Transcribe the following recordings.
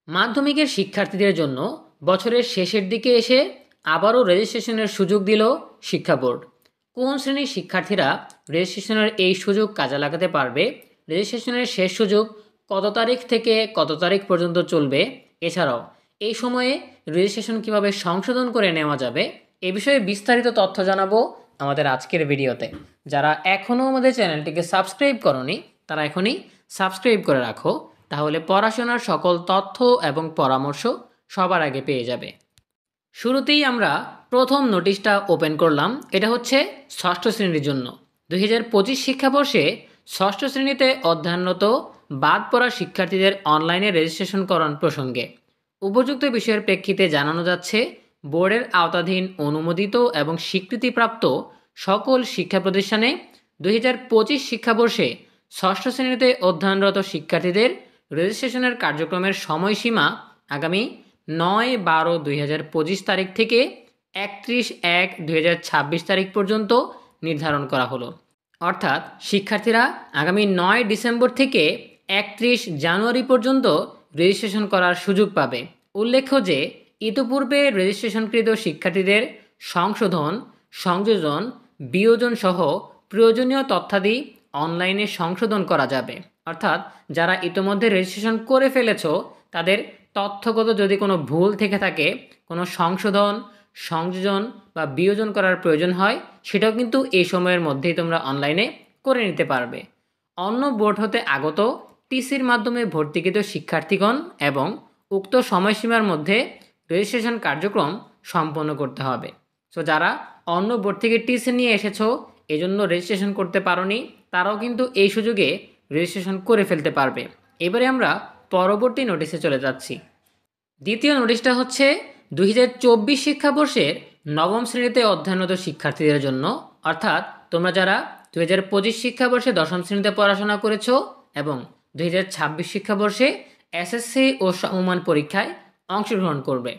মাধ্যমিকের শিক্ষার্থীদের জন্য বছরের শেষের দিকে এসে আবারও রেজিস্ট্রেশনের সুযোগ দিল শিক্ষা বোর্ড। কোন শ্রেণীর শিক্ষার্থীরা রেজিস্ট্রেশনের এই সুযোগ কাজে লাগাতে পারবে, রেজিস্ট্রেশনের শেষ সুযোগ কত তারিখ থেকে কত তারিখ পর্যন্ত চলবে, এছাড়াও এই সময়ে রেজিস্ট্রেশন কিভাবে সংশোধন করে নেওয়া যাবে, এ বিষয়ে বিস্তারিত তথ্য জানাবো আমাদের আজকের ভিডিওতে। যারা এখনও আমাদের চ্যানেলটিকে সাবস্ক্রাইব করনি তারা এখনই সাবস্ক্রাইব করে রাখো, তাহলে পড়াশোনার সকল তথ্য এবং পরামর্শ সবার আগে পেয়ে যাবে। শুরুতেই আমরা প্রথম নোটিশটা ওপেন করলাম। এটা হচ্ছে ষষ্ঠ শ্রেণীর জন্য 2025 শিক্ষাবর্ষে ষষ্ঠ শ্রেণীতে অধ্যয়নরত বাদ পড়া শিক্ষার্থীদের অনলাইনে রেজিস্ট্রেশন করার প্রসঙ্গে উপযুক্ত বিষয়ের প্রেক্ষিতে জানানো যাচ্ছে, বোর্ডের আওতাধীন অনুমোদিত এবং স্বীকৃতিপ্রাপ্ত সকল শিক্ষা প্রতিষ্ঠানে 2025 শিক্ষাবর্ষে ষষ্ঠ শ্রেণীতে অধ্যয়নরত শিক্ষার্থীদের রেজিস্ট্রেশনের কার্যক্রমের সময়সীমা আগামী 9-12-2025 তারিখ থেকে 31-1-2026 তারিখ পর্যন্ত নির্ধারণ করা হলো। অর্থাৎ শিক্ষার্থীরা আগামী 9 ডিসেম্বর থেকে 31 জানুয়ারি পর্যন্ত রেজিস্ট্রেশন করার সুযোগ পাবে। উল্লেখ্য যে ইতিপূর্বে রেজিস্ট্রেশনকৃত শিক্ষার্থীদের সংশোধন, সংযোজন, বিয়োজন সহ প্রয়োজনীয় তথ্যাদি অনলাইনে সংশোধন করা যাবে। অর্থাৎ যারা ইতিমধ্যে রেজিস্ট্রেশন করে ফেলেছ তাদের তথ্যগত যদি কোনো ভুল থেকে থাকে, কোনো সংশোধন, সংযোজন বা বিয়োজন করার প্রয়োজন হয়, সেটাও কিন্তু এই সময়ের মধ্যেই তোমরা অনলাইনে করে নিতে পারবে। অন্য বোর্ড হতে আগত টিসির মাধ্যমে ভর্তিকৃত শিক্ষার্থীগণ এবং উক্ত সময়সীমার মধ্যে রেজিস্ট্রেশন কার্যক্রম সম্পন্ন করতে হবে। সো যারা অন্য বোর্ড থেকে টিসি নিয়ে এসেছো, এজন্য রেজিস্ট্রেশন করতে পারোনি, তারাও কিন্তু এই সুযোগে রেজিস্ট্রেশন করে ফেলতে পারবে। এবারে আমরা পরবর্তী নোটিশে চলে যাচ্ছি। দ্বিতীয় নোটিশটা হচ্ছে 2024 শিক্ষাবর্ষের নবম শ্রেণীতে অধ্যয়নরত শিক্ষার্থীদের জন্য। অর্থাৎ তোমরা যারা 2025 শিক্ষাবর্ষে দশম শ্রেণীতে পড়াশোনা করেছো এবং 2026 শিক্ষাবর্ষে এসএসসি ও সমমান পরীক্ষায় অংশগ্রহণ করবে।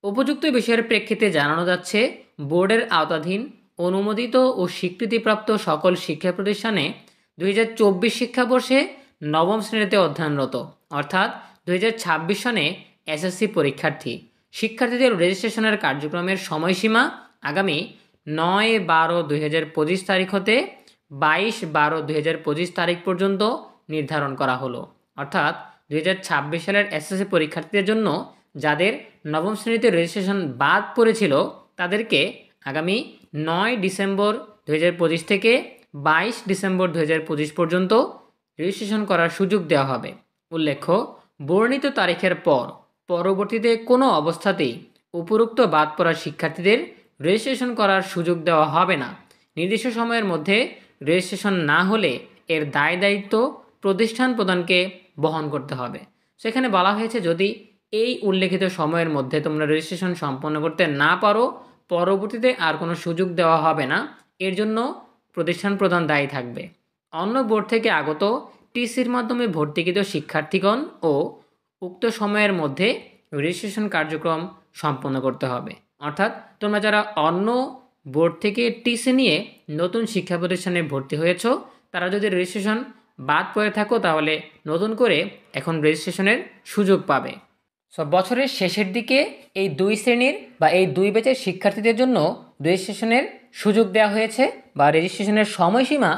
উপযুক্ত বিষয়ের প্রেক্ষিতে জানানো যাচ্ছে, বোর্ডের আওতাধীন অনুমোদিত ও স্বীকৃতিপ্রাপ্ত সকল শিক্ষা প্রতিষ্ঠানে 2024 শিক্ষাবর্ষে নবম শ্রেণীতে অধ্যয়নরত অর্থাৎ 2026 সনে এসএসসি পরীক্ষার্থী শিক্ষার্থীদের রেজিস্ট্রেশনের কার্যক্রমের সময়সীমা আগামী 9-12-2025 তারিখ হতে 22-12-2025 তারিখ পর্যন্ত নির্ধারণ করা হলো। অর্থাৎ 2026 সালের এসএসসি পরীক্ষার্থীদের জন্য যাদের নবম শ্রেণীতে রেজিস্ট্রেশন বাদ পড়েছিল তাদেরকে আগামী 9 ডিসেম্বর 2025 থেকে 22 ডিসেম্বর 2025 পর্যন্ত রেজিস্ট্রেশন করার সুযোগ দেওয়া হবে। উল্লেখ্য, বর্ণিত তারিখের পর পরবর্তীতে কোনো অবস্থাতেই উপরোক্ত বাদ পড়া শিক্ষার্থীদের রেজিস্ট্রেশন করার সুযোগ দেওয়া হবে না। নির্দিষ্ট সময়ের মধ্যে রেজিস্ট্রেশন না হলে এর দায় দায়িত্ব প্রতিষ্ঠান প্রদানকে বহন করতে হবে। সেখানে বলা হয়েছে, যদি এই উল্লেখিত সময়ের মধ্যে তোমরা রেজিস্ট্রেশন সম্পন্ন করতে না পারো, পরবর্তীতে আর কোনো সুযোগ দেওয়া হবে না, এর জন্য প্রতিষ্ঠান প্রদান দায়ী থাকবে। অন্য বোর্ড থেকে আগত টিসির মাধ্যমে ভর্তিকৃত শিক্ষার্থীগণ ও উক্ত সময়ের মধ্যে রেজিস্ট্রেশন কার্যক্রম সম্পন্ন করতে হবে। অর্থাৎ তোমরা যারা অন্য বোর্ড থেকে টিসি নিয়ে নতুন শিক্ষা প্রতিষ্ঠানে ভর্তি হয়েছ, তারা যদি রেজিস্ট্রেশন বাদ পড়ে থাকো তাহলে নতুন করে এখন রেজিস্ট্রেশনের সুযোগ পাবে। সব বছরের শেষের দিকে এই দুই শ্রেণীর বা এই দুই ব্যাচের শিক্ষার্থীদের জন্য রেজিস্ট্রেশনের সুযোগ দেওয়া হয়েছে বা রেজিস্ট্রেশনের সময়সীমা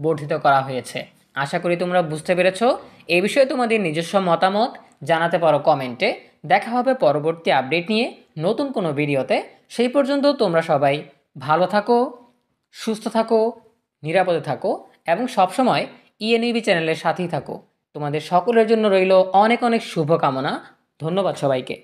বর্ধিত করা হয়েছে। আশা করি তোমরা বুঝতে পেরেছো। এই বিষয়ে তোমাদের নিজস্ব মতামত জানাতে পারো কমেন্টে। দেখা হবে পরবর্তী আপডেট নিয়ে নতুন কোনো ভিডিওতে। সেই পর্যন্ত তোমরা সবাই ভালো থাকো, সুস্থ থাকো, নিরাপদে থাকো এবং সবসময় ইএনইবি চ্যানেলের সাথেই থাকো। তোমাদের সকলের জন্য রইল অনেক অনেক শুভকামনা। ধন্যবাদ সবাইকে।